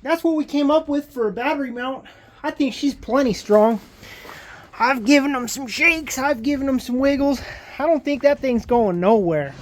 that's what we came up with for a battery mount. I think she's plenty strong. I've given them some shakes. I've given them some wiggles. I don't think that thing's going nowhere.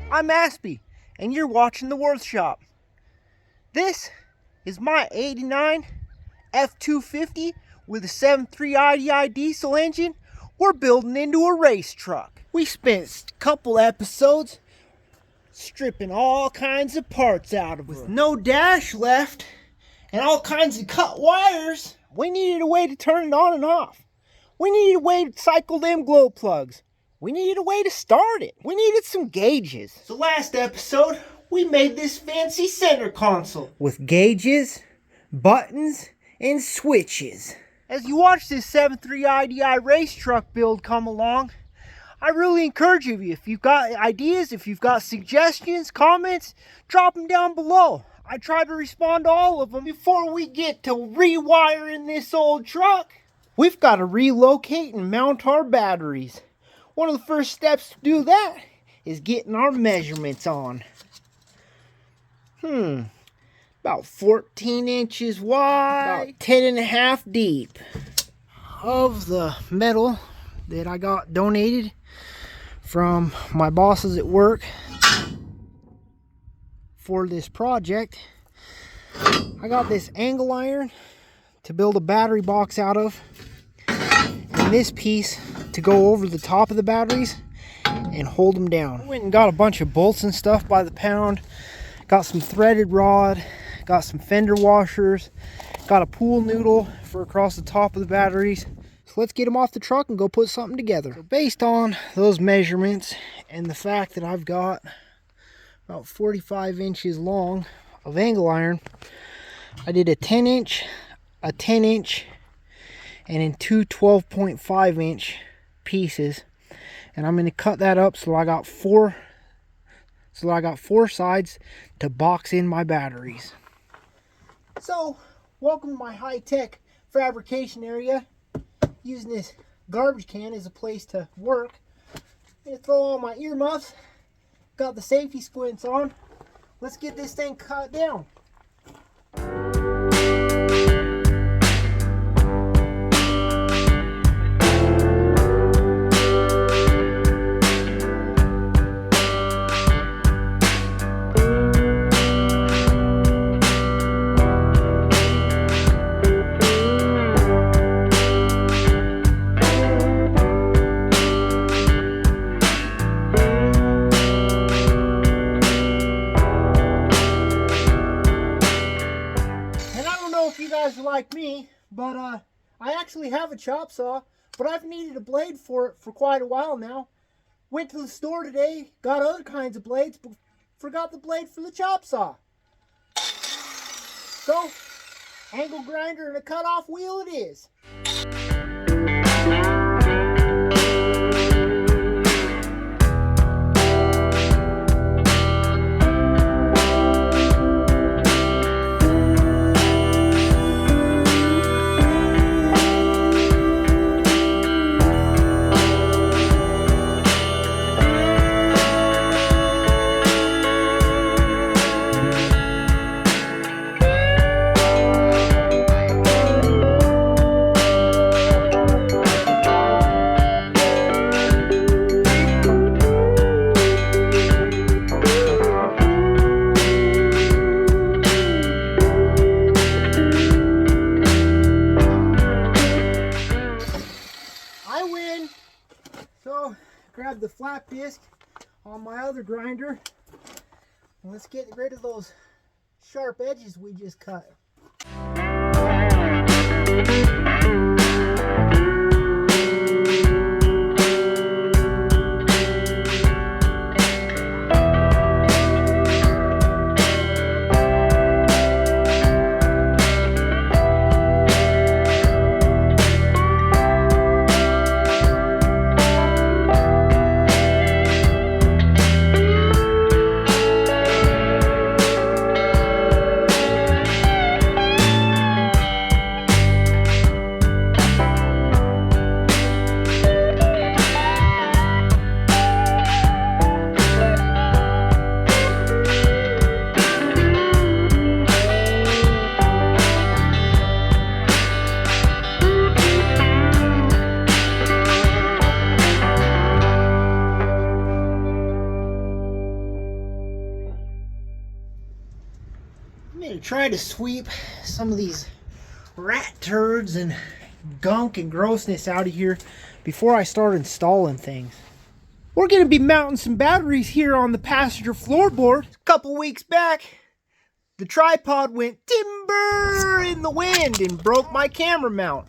I'm Aspie, and you're watching The Workshop. This is my 89 F250 with a 7.3 IDI diesel engine we're building into a race truck. We spent a couple episodes stripping all kinds of parts out of her. With no dash left and all kinds of cut wires, we needed a way to turn it on and off. We needed a way to cycle them glow plugs. We needed a way to start it. We needed some gauges. So last episode, we made this fancy center console with gauges, buttons, and switches. As you watch this 7.3 IDI race truck build come along, I really encourage you, if you've got ideas, if you've got suggestions, comments, drop them down below. I try to respond to all of them. Before we get to rewiring this old truck, we've got to relocate and mount our batteries. One of the first steps to do that is getting our measurements on. About 14 inches wide, about 10.5 deep. Of the metal that I got donated from my bosses at work for this project, I got this angle iron to build a battery box out of, and this piece to go over the top of the batteries and hold them down. I went and got a bunch of bolts and stuff by the pound, got some threaded rod, got some fender washers, got a pool noodle for across the top of the batteries. So let's get them off the truck and go put something together. So based on those measurements and the fact that I've got about 45 inches long of angle iron, I did a 10 inch, a 10 inch, and in two 12.5 inch pieces, and I'm going to cut that up so I got four sides to box in my batteries. So welcome to my high-tech fabrication area, using this garbage can as a place to work. I'm going to throw on my earmuffs, got the safety squints on. Let's get this thing cut down. Like me, but I actually have a chop saw, but I've needed a blade for it for quite a while now. Went to the store today, got other kinds of blades, but forgot the blade for the chop saw. So, angle grinder and a cut-off wheel it is. Grab the flat disc on my other grinder, and let's get rid of those sharp edges we just cut. try to sweep some of these rat turds and gunk and grossness out of here before I start installing things. We're going to be mounting some batteries here on the passenger floorboard. A couple weeks back, the tripod went timber in the wind and broke my camera mount.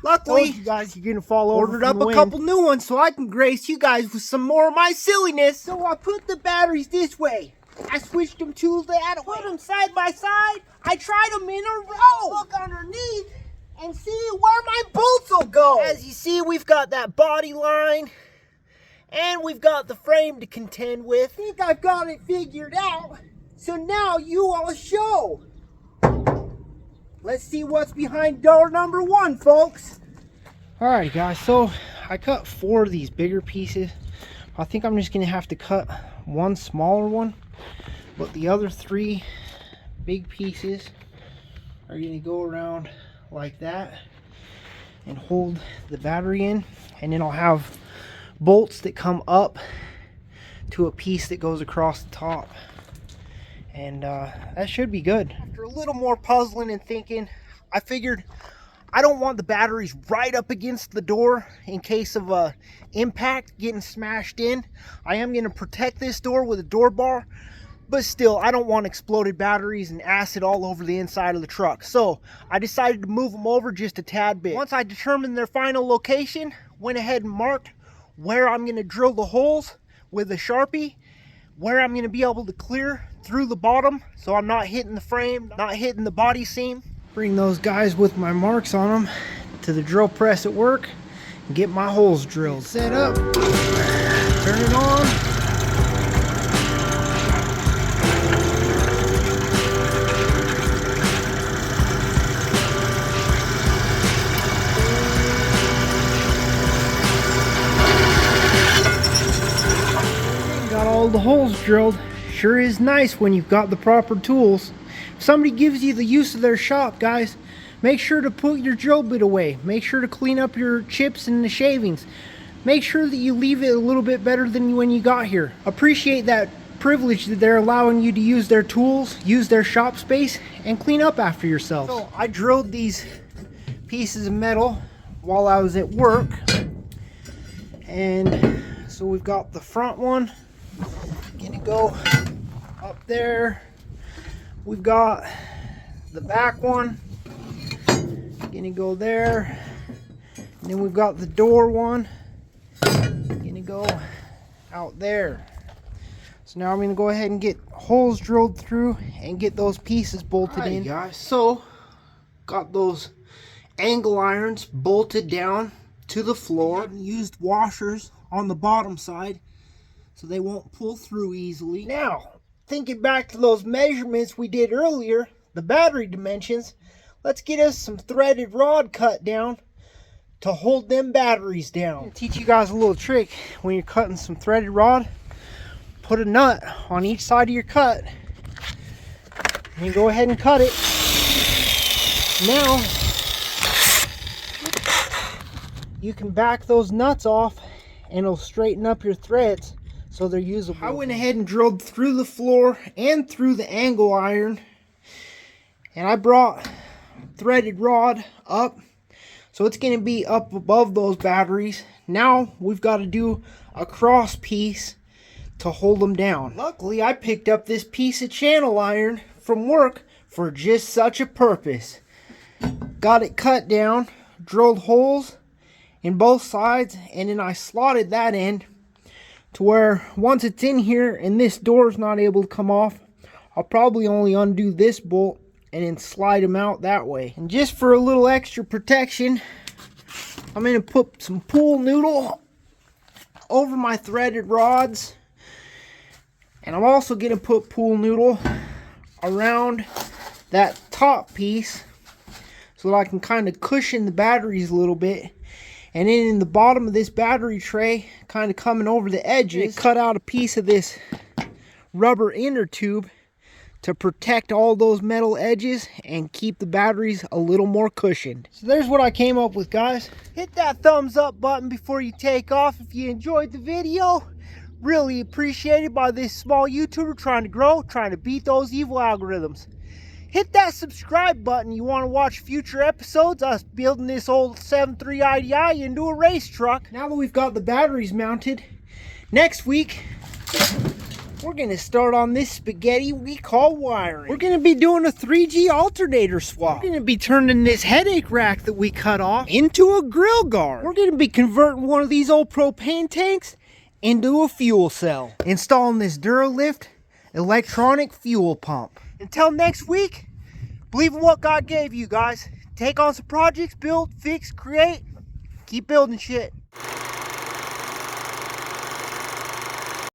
Luckily, you guys, you're going to fall over. Ordered up a couple new ones so I can grace you guys with some more of my silliness. So I put the batteries this way. I switched them to that way. Put them side by side. I tried them in a row. Look underneath and see where my bolts will go. As you see, we've got that body line and we've got the frame to contend with. I think I've got it figured out. So now you all show. Let's see what's behind door number 1, folks. Alright guys, so I cut 4 of these bigger pieces. I think I'm just going to have to cut one smaller one. But the other 3 big pieces are going to go around like that and hold the battery in. And then I'll have bolts that come up to a piece that goes across the top. And that should be good. After a little more puzzling and thinking, I figured I don't want the batteries right up against the door in case of a impact getting smashed in. I am going to protect this door with a door bar, but still, I don't want exploded batteries and acid all over the inside of the truck. So I decided to move them over just a tad bit. Once I determined their final location, went ahead and marked where I'm going to drill the holes with a Sharpie, where I'm going to be able to clear through the bottom so I'm not hitting the frame, not hitting the body seam. Bring those guys with my marks on them to the drill press at work and get my holes drilled. Set up, turn it on. Got all the holes drilled. Sure is nice when you've got the proper tools. If somebody gives you the use of their shop, guys, make sure to put your drill bit away. Make sure to clean up your chips and the shavings. Make sure that you leave it a little bit better than when you got here. Appreciate that privilege that they're allowing you to use their tools, use their shop space, and clean up after yourself. So I drilled these pieces of metal while I was at work. And so we've got the front one. Gonna go up there. We've got the back one. Gonna go there. And then we've got the door one. Gonna go out there. So now I'm gonna go ahead and get holes drilled through and get those pieces bolted in. Guys, so got those angle irons bolted down to the floor. And used washers on the bottom side so they won't pull through easily. Now, thinking back to those measurements we did earlier, the battery dimensions, let's get us some threaded rod cut down to hold them batteries down. I'll teach you guys a little trick when you're cutting some threaded rod. Put a nut on each side of your cut and you go ahead and cut it. Now, you can back those nuts off and it'll straighten up your threads so they're usable. I went ahead and drilled through the floor and through the angle iron, and I brought threaded rod up so it's going to be up above those batteries. Now we've got to do a cross piece to hold them down. Luckily, I picked up this piece of channel iron from work for just such a purpose. Got it cut down, drilled holes in both sides, and then I slotted that end to where once it's in here and this door is not able to come off, I'll probably only undo this bolt and then slide them out that way. And just for a little extra protection, I'm going to put some pool noodle over my threaded rods, and I'm also going to put pool noodle around that top piece so that I can kind of cushion the batteries a little bit. And then in the bottom of this battery tray, kind of coming over the edges, cut out a piece of this rubber inner tube to protect all those metal edges and keep the batteries a little more cushioned. So there's what I came up with, guys. Hit that thumbs up button before you take off if you enjoyed the video. Really appreciated by this small YouTuber trying to grow, trying to beat those evil algorithms. hit that subscribe button. You want to watch future episodes, us building this old 7.3 IDI into a race truck. Now that we've got the batteries mounted, next week, we're going to start on this spaghetti we call wiring. We're going to be doing a 3G alternator swap. We're going to be turning this headache rack that we cut off into a grill guard. We're going to be converting one of these old propane tanks into a fuel cell. Installing this Duralift electronic fuel pump. Until next week, believe in what God gave you guys. Take on some projects, build, fix, create. Keep building shit.